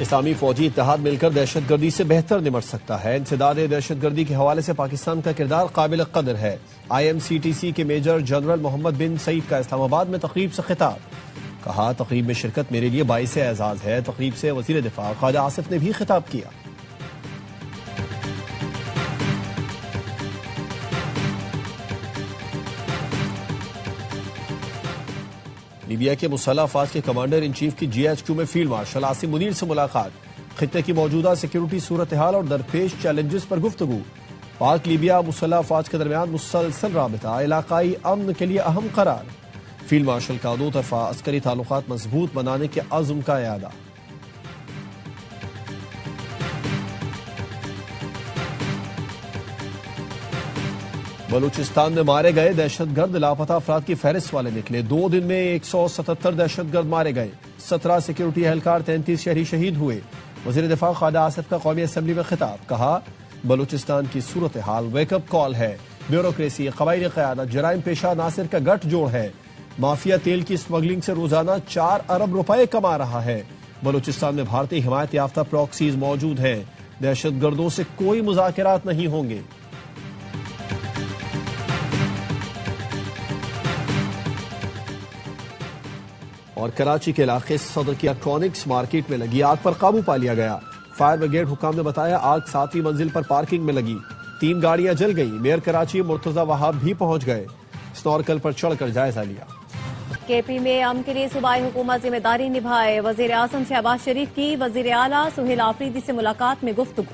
इस्लामी फौजी इत्तेहाद मिलकर दहशतगर्दी से बेहतर निमट सकता है। इंसदाद दहशतगर्दी के हवाले से पाकिस्तान का किरदार काबिल कदर है। IMCTC के मेजर जनरल मोहम्मद बिन सईद का इस्लामाबाद में तकरीब से खिताब। कहा, तकरीब में शिरकत मेरे लिए बाइस एजाज है। तकरीब से वजीर दिफा ख्वाजा आसिफ ने भी खिताब किया। लीबिया के मुसल्लह अफवाज के कमांडर इन चीफ की GHQ में फील्ड मार्शल आसिम मुनीर से मुलाकात। खित्ते की मौजूदा सिक्योरिटी सूरत हाल और दरपेश चैलेंजेस पर गुफ्तगू। पाक लीबिया मुसल्लह अफवाज के दरमियान मुसलसल राबिता इलाकाई अमन के लिए अहम करार। फील्ड मार्शल का दो तरफा अस्करी ताल्लुकात मजबूत बनाने के अज़्म का इयादा। बलूचिस्तान में मारे गए दहशतगर्द लापता अफराद की फहरिस्त वाले निकले। 2 दिन में 177 दहशतगर्द मारे गए। 17 सिक्योरिटी एहलकार 33 शहरी शहीद हुए। वजीर दिफा ख्वाजा आसिफ का कौमी असम्बली में खिताब। कहा, बलूचिस्तान की सूरत हाल वेकअप कॉल है। ब्यूरोक्रेसी, कबायली क़यादत, जराइम पेशा नासिर का गठजोड़ है। माफिया तेल की स्मगलिंग से रोजाना 4 अरब रुपए कमा रहा है। बलूचिस्तान में भारतीय हिमायत याफ्ता प्रॉक्सीज मौजूद हैं। दहशतगर्दों से कोई मुज़ाकरात नहीं होंगे। और कराची के इलाके सदर की इलेक्ट्रॉनिक्स मार्केट में लगी आग पर काबू पा लिया गया। फायर ब्रिगेड हुकाम ने बताया, आग 7वीं मंजिल पर पार्किंग में लगी। 3 गाड़ियां जल गई। मेयर कराची मुर्तजा वहाब भी पहुंच गए। स्नॉर्कल पर चढ़कर जायजा लिया। KP में अमन के लिए सूबाई हुकूमत जिम्मेदारी निभाए। वजीर आजम शहबाज शरीफ की वजीर आला सुहेल आफरीदी से मुलाकात में गुफ्तगू।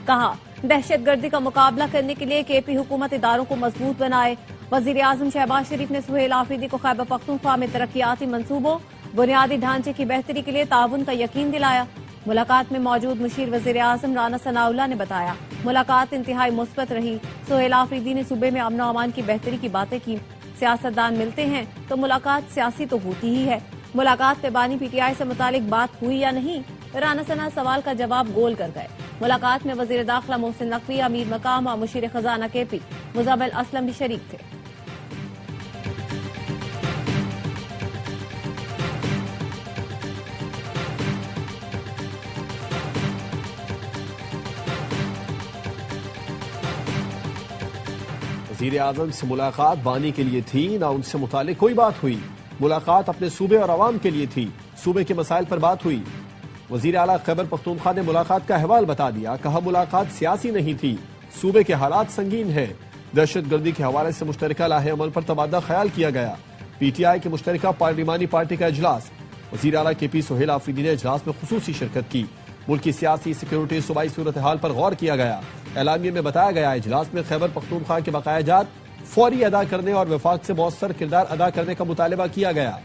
कहा, दहशतगर्दी का मुकाबला करने के लिए KP हुकूमत इदारों को मजबूत बनाए। वजीर आजम शहबाज शरीफ ने सुहेल आफरीदी को खैबर पख्तूनख्वा में तरक्याती मंसूबों, बुनियादी ढांचे की बेहतरी के लिए ताउन का यकीन दिलाया। मुलाकात में मौजूद मुशीर वजीर आजम राना सनाउल्लाह ने बताया, मुलाकात इंतहाई मुस्बत रही। सुहेल आफरीदी ने सूबे में अमन अमान की बेहतरी की बातें की। सियासतदान मिलते हैं तो मुलाकात सियासी तो होती ही है। मुलाकात पे बानी PTI से मुतालिक बात हुई या नहीं, राना सना सवाल का जवाब गोल कर गए। मुलाकात में वजीर दाखिला मोहसिन नकवी, अमीर मकाम और मुशीर खजाना KP मुजामिल असलम भी शरीक थे। वज़ीर आज़म से मुलाकात बानी के लिए थी, ना उनसे मुतालिक कोई बात हुई। मुलाकात अपने सूबे और अवाम के लिए थी। सूबे के मसाइल पर बात हुई। वज़ीर आला खैबर पख्तूनख्वा ने मुलाकात का अहवाल बता दिया। कहा, मुलाकात सियासी नहीं थी, सूबे के हालात संगीन हैं। दहशतगर्दी के हवाले से मुश्तरका लाहे अमल पर तबादला ख्याल किया गया। PTI की मुश्तरका पार्लिमानी पार्टी का इजलास। वज़ीर आला KP सुहेल आफरीदी ने इजलास में खुसूसी शिरकत की। मुल्क की सियासी, सिक्योरिटी, सूबाई सूरत हाल पर गौर किया गया। एलामिया में बताया गया, इजलास में खैबर पख्तूनख्वा के बकायाजात फौरी अदा करने और वफाक से मौसर किरदार अदा करने का मुतालबा किया गया।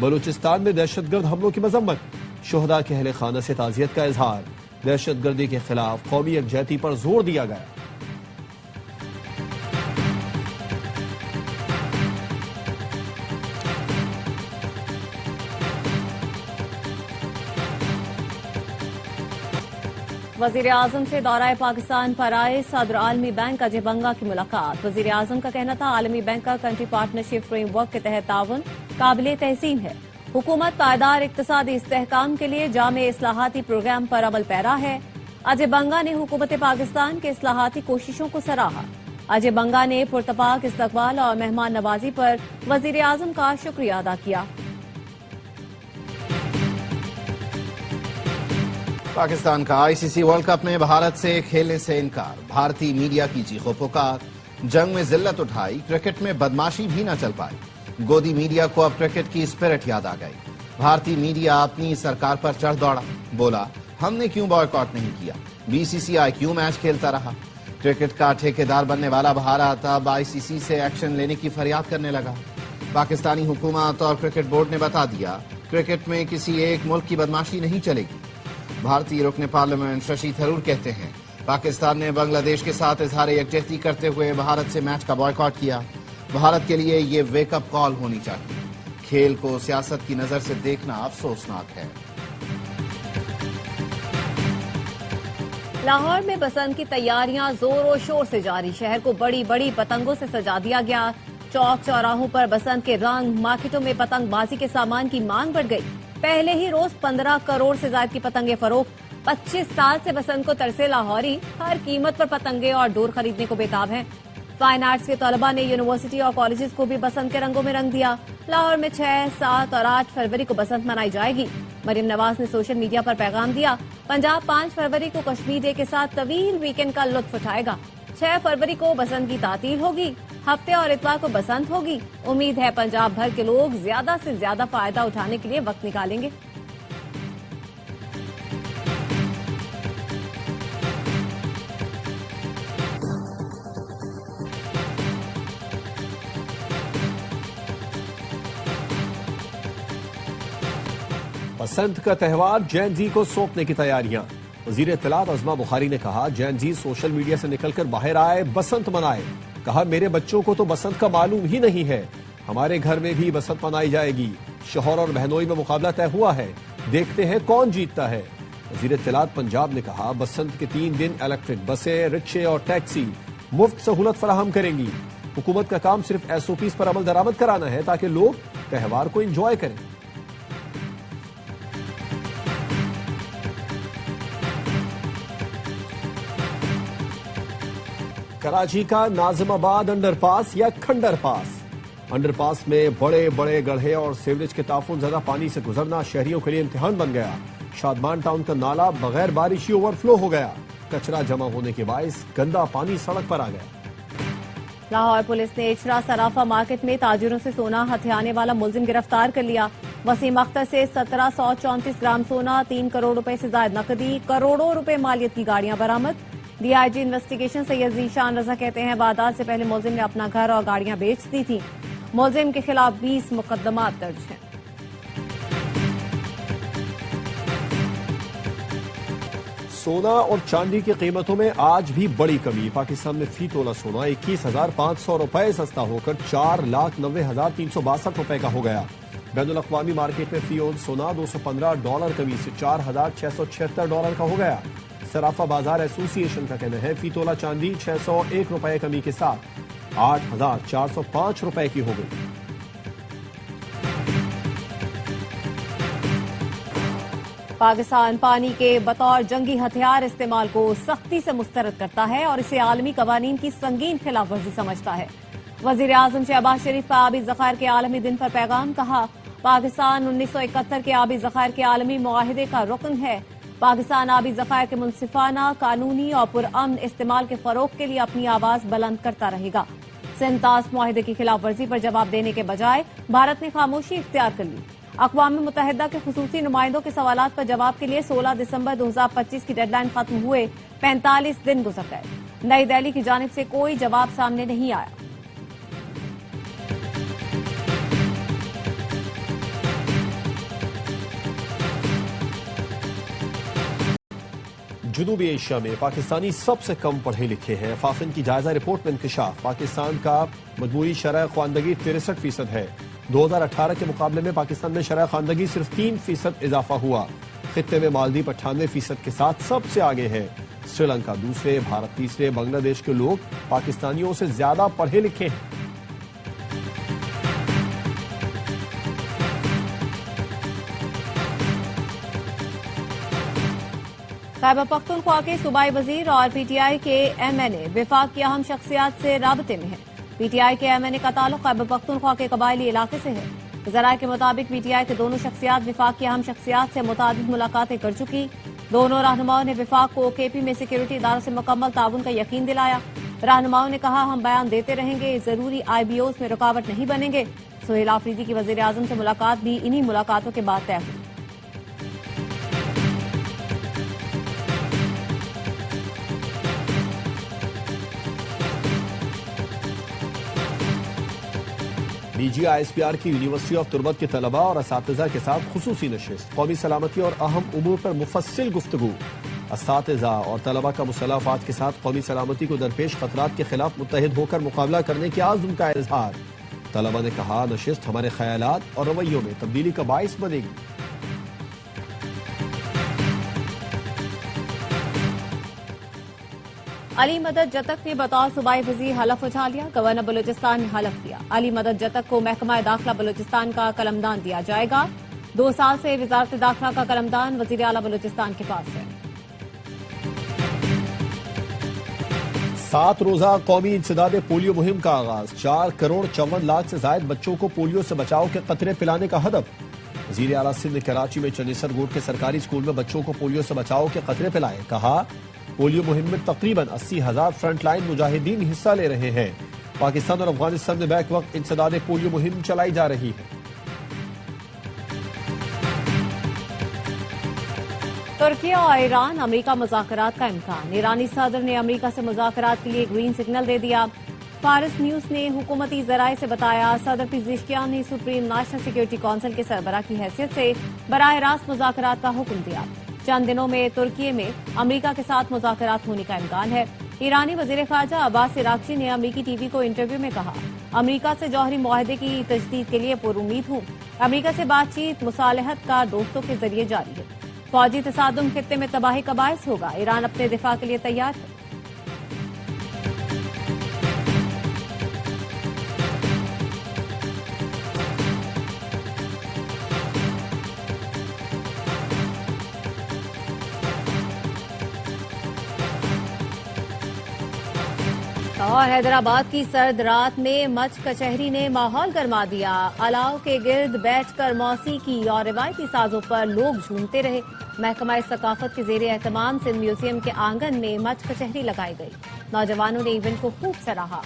बलूचिस्तान में दहशतगर्द हमलों की मजम्मत, शोहदा के अहले खाना से ताजियत का इजहार। दहशतगर्दी के खिलाफ कौमी यकजहती पर जोर दिया गया। वजीर आजम से दौराए पाकिस्तान पर आए सदर आलमी बैंक अजय बंगा की मुलाकात। वजीर आजम का कहना था, आलमी बैंक का कंट्री पार्टनरशिप फ्रेमवर्क के तहत ताउन काबिल तहसीन है। हुकूमत पायदार इक्तिसादी इस्तेहकाम के लिए जामे इस्लाहाती प्रोग्राम पर अमल पैरा है। अजय बंगा ने हुकूमत पाकिस्तान के इस्लाहाती कोशिशों को सराहा। अजय बंगा ने पुरतपाक इस्तकबाल और मेहमान नवाजी पर वजीर आजम का शुक्रिया अदा किया। पाकिस्तान का ICC वर्ल्ड कप में भारत से खेलने से इनकार। भारतीय मीडिया की चीखों पुकार। जंग में जिल्लत उठाई, क्रिकेट में बदमाशी भी न चल पाई। गोदी मीडिया को अब क्रिकेट की स्पिरिट याद आ गई। भारतीय मीडिया अपनी सरकार पर चढ़ दौड़ा। बोला, हमने क्यों बॉयकॉट नहीं किया, BCCI क्यों मैच खेलता रहा। क्रिकेट का ठेकेदार बनने वाला भारत अब ICC से एक्शन लेने की फरियाद करने लगा। पाकिस्तानी हुकूमत और क्रिकेट बोर्ड ने बता दिया, क्रिकेट में किसी एक मुल्क की बदमाशी नहीं चलेगी। भारतीय रुकने पार्लियामेंट शशि थरूर कहते हैं, पाकिस्तान ने बांग्लादेश के साथ इजहार यकजहती करते हुए भारत से मैच का बॉयकॉट किया। भारत के लिए ये वेकअप कॉल होनी चाहिए। खेल को सियासत की नजर से देखना अफसोसनाक है। लाहौर में बसंत की तैयारियां जोरों शोर से जारी। शहर को बड़ी बड़ी पतंगों से सजा दिया गया। चौक चौराहों पर बसंत के रंग, मार्केटों में पतंगबाजी के सामान की मांग बढ़ गई। पहले ही रोज 15 करोड़ से ज्यादा की पतंगे फरोख्त। 25 साल से बसंत को तरसे लाहौरी हर कीमत पर पतंगे और डोर खरीदने को बेताब हैं। फाइन आर्ट्स के तलबा ने यूनिवर्सिटी और कॉलेजेस को भी बसंत के रंगों में रंग दिया। लाहौर में 6, 7 और 8 फरवरी को बसंत मनाई जाएगी। मरियम नवाज ने सोशल मीडिया पर पैगाम दिया, पंजाब 5 फरवरी को कश्मीर डे के साथ तवील वीकेंड का लुत्फ उठाएगा। 6 फरवरी को बसंत की तातील होगी। हफ्ते और इतवार को बसंत होगी। उम्मीद है पंजाब भर के लोग ज्यादा से ज्यादा फायदा उठाने के लिए वक्त निकालेंगे। बसंत का त्यौहार जैन जी को सौंपने की तैयारियां। वजीर इत्तलात अज़मा बुखारी ने कहा, जैन जी सोशल मीडिया से निकलकर बाहर आए, बसंत मनाए। कहा, मेरे बच्चों को तो बसंत का मालूम ही नहीं है। हमारे घर में भी बसंत मनाई जाएगी। शौहर और बहनोई में मुकाबला तय हुआ है, देखते हैं कौन जीतता है। वजीर इत्तलात पंजाब ने कहा, बसंत के 3 दिन इलेक्ट्रिक बसें, रिक्शे और टैक्सी मुफ्त सहूलत फराहम करेंगी। हुकूमत का काम सिर्फ SOPs पर अमल दरामद कराना है ताकि लोग त्यौहार को इंजॉय करें। कराची का नाजिमाबाद अंडरपास या खंडर पास। अंडरपास में बड़े बड़े गड्ढे और सीवरेज के ताफुन ज़्यादा पानी से गुजरना शहरियों के लिए इम्तिहान बन गया। शादमान टाउन का नाला बगैर बारिश ही ओवरफ्लो हो गया। कचरा जमा होने के बायस गंदा पानी सड़क पर आ गया। लाहौर पुलिस ने इचरा सराफा मार्केट में ताजिरों से सोना हथियाने वाला मुलजिम गिरफ्तार कर लिया। वसीम अख्तर से 1734 ग्राम सोना, 3 करोड़ रुपए से ज्यादा नकदी, करोड़ों रुपए मालियत की गाड़ियां बरामद। DIG इन्वेस्टिगेशन सैयद ज़ीशान रजा कहते हैं, वारदात से पहले मुलजिम ने अपना घर और गाड़ियां बेच दी थी। मुलजिम के खिलाफ 20 मुकदमात दर्ज हैं। सोना और चांदी की कीमतों में आज भी बड़ी कमी। पाकिस्तान में फी तोला सोना 21,500 रुपए सस्ता होकर 4,90,362 रुपए का हो गया। बैनुल अक़वामी मार्केट में फी औंस सोना $215 कमी से $4,676 का हो गया। सराफा बाजार एसोसिएशन का कहना है, फी तोला चांदी 601 रुपए कमी के साथ 8,405 रुपए की हो गई। पाकिस्तान पानी के बतौर जंगी हथियार इस्तेमाल को सख्ती से मुस्तरद करता है और इसे आलमी कवानीन की संगीन खिलाफ वर्जी समझता है। वजीर आजम शहबाज शरीफ का आबी ज़खायर के आलमी दिन पर पैगाम। कहा, पाकिस्तान 1971 के आबी ज़खायर के आलमी मुआहिदे का रुकन है। पाकिस्तान आबी ज़खायर के मुनसिफाना, कानूनी और पुरअमन इस्तेमाल के फरोग के लिए अपनी आवाज बुलंद करता रहेगा। सिंतास मुआहिदे की खिलाफ वर्जी पर जवाब देने के बजाय भारत ने खामोशी इख्तियार कर ली। अक़वाम मुत्तहिदा के खुसूसी नुमाइंदों के सवालात पर जवाब के लिए 16 दिसंबर 2025 की डेडलाइन खत्म हुए 45 दिन गुजर गए। नई दिल्ली की जानिब से कोई जवाब सामने नहीं आया। जनूबी एशिया में पाकिस्तानी सबसे कम पढ़े लिखे हैं। फाफिन की जायजा रिपोर्ट में इंकशाफ, पाकिस्तान का मजमूई शरह ख्वानदगी 63% है। 2018 के मुकाबले में पाकिस्तान में शरह ख्वानदगी सिर्फ 3% इजाफा हुआ। खित्ते में मालदीव 98% के साथ सबसे आगे है। श्रीलंका दूसरे, भारत तीसरे। बांग्लादेश के लोग पाकिस्तानियों से ज्यादा पढ़े लिखे हैं। खैबर पख्तूनख्वा के सूबाई वजीर और PTI के MNA विफाक की अहम शख्सियात से राबते में है। PTI के MNA का ताल्लुक खैबर पख्तूनख्वा के कबायली इलाके से है। ज़राए के मुताबिक PTI के दोनों शख्सियात विफाक की अहम शख्सियात से मुतादिद मुलाकातें कर चुकी। दोनों रहनुमाओं ने विफाक को KP में सिक्योरिटी इदारों से मुकम्मल ताउन का यकीन दिलाया। रहनुमाओं ने कहा, हम बयान देते रहेंगे, जरूरी IBOs में रुकावट नहीं बनेंगे। सुहेल आफरीदी की वजीर आजम से मुलाकात भी इन्हीं मुलाकातों के बाद तय हुई। DG ISPR की यूनिवर्सिटी ऑफ तुर्बत के तलबा और असातिज़ा के साथ खुसूसी नशिस्त, कौमी सलामती और अहम उमूर पर मुफस्सिल गुफ्तगू। असातिज़ा और तलबा का मुसल्लफ़ात के साथ कौमी सलामती को दरपेश खतरात के खिलाफ मुत्तहिद होकर मुकाबला करने के आज़म का इजहार। तलबा ने कहा, नशिस्त हमारे ख्यालात और रवैयों में तब्दीली का बाइस बनेगी। अली मदद जतक ने बतौर सूबाई वजीर हलफ उठा लिया। गवर्नर बलूचिस्तान ने हलफ दिया। अली मदद जतक को महकमा दाखिला बलूचिस्तान का कलमदान दिया जाएगा। 2 साल से वजारत दाखिला का कलमदान वजीर आला बलूचिस्तान के पास है। 7 रोजा कौमी इंसदाद पोलियो मुहिम का आगाज। 4 करोड़ 54 लाख से जायद बच्चों को पोलियो से बचाव के कतरे पिलाने का हदफ। वजीर आला सिंध ने कराची में चनेसर रोड के सरकारी स्कूल में बच्चों को पोलियो से बचाव के कतरे पिलाए। कहा, पोलियो मुहिम में तकरीबन 80,000 फ्रंटलाइन मुजाहिदीन हिस्सा ले रहे हैं। पाकिस्तान और अफगानिस्तान में बैक वक्त इंसदाद पोलियो मुहिम चलाई जा रही है। तुर्की और ईरान अमेरिका मुज़ाकरात का इम्कान। ईरानी सदर ने अमेरिका से मुज़ाकरात के लिए ग्रीन सिग्नल दे दिया। फारिस न्यूज ने हुकूमती जराये से बताया, सदर पिज़ेशकियान ने सुप्रीम नेशनल सिक्योरिटी काउंसिल के सरबराह की हैसियत से बराह रास्त मुज़ाकरात का हुक्म दिया। चंद दिनों में तुर्की में अमेरिका के साथ मुज़ाकरात होने का इम्कान है। ईरानी वज़ीर ख़ारजा अब्बास इराक़ची ने अमेरिकी टीवी को इंटरव्यू में कहा, अमेरिका से जौहरी मुआहदे की तजदीद के लिए पुरुमीद हूं। अमेरिका से बातचीत मुसालहतकार दोस्तों के जरिए जारी है। फौजी तसादुम खित्ते में तबाही का बायस होगा। ईरान अपने दिफा के लिए तैयार है। और हैदराबाद की सर्द रात में मच कचहरी ने माहौल गरमा दिया। अलाव के गिर्द बैठकर मौसीकी और रिवायती साजों पर लोग झूमते रहे। महकमा सकाफत के जेर एहतमाम सिंध म्यूजियम के आंगन में मच कचहरी लगाई गई। नौजवानों ने इवेंट को खूब सराहा।